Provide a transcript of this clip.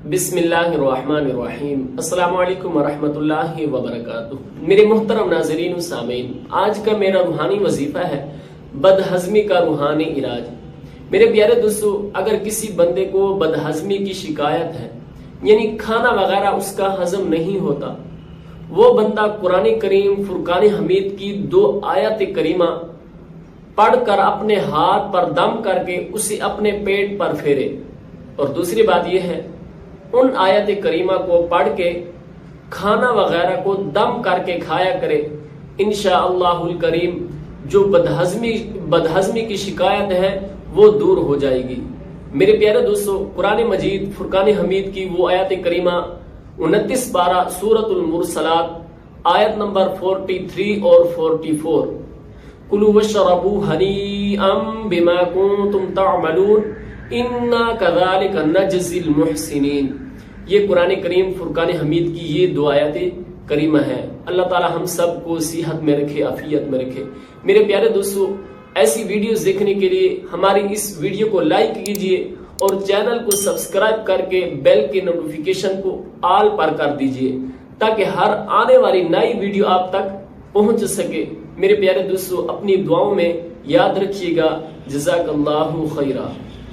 بسم اللہ الرحمن الرحیم۔ السلام علیکم ورحمۃ اللہ وبرکاتہ۔ میرے محترم ناظرین و سامعین، آج کا میرا روحانی وظیفہ ہے بدہضمی کا روحانی علاج۔ میرے پیارے دوستو، اگر کسی بندے کو بدہضمی کی شکایت ہے، یعنی کھانا وغیرہ اس کا ہضم نہیں ہوتا، وہ بندہ قرآن کریم فرقان حمید کی 2 آیات کریمہ پڑھ کر اپنے ہاتھ پر دم کر کے اسے اپنے پیٹ پر پھیرے۔ اور دوسری بات یہ ہے، ان آیت کریمہ کو پڑھ کے کھانا وغیرہ کو دم کر کے کھایا کرے۔ انشاءاللہ الکریم جو بدہضمی کی شکایت ہے وہ دور ہو جائے گی۔ میرے پیارے دوستو، قرآن مجید فرقان حمید کی وہ آیت کریمہ 29-12 سورۃ المرسلات آیت نمبر 43 اور 44، کلوا واشربوا ہنیئا بما کنتم تعملون انا کذالک نجزی المحسنین۔ یہ قرآن کریم فرقان حمید کی یہ 2 آیات کریمہ ہیں۔ اللہ تعالی ہم سب کو صحت میں رکھے، عافیت میں رکھے۔ میرے پیارے دوستو، ایسی ویڈیوز دیکھنے کے لیے ہماری اس ویڈیو کو لائک کیجئے اور چینل کو سبسکرائب کر کے بیل کے نوٹیفیکیشن کو آل پر کر دیجئے تاکہ ہر آنے والی نئی ویڈیو آپ تک پہنچ سکے۔ میرے پیارے دوستو، اپنی دعاؤں میں یاد رکھیے گا۔ جزاک اللہ خیرہ۔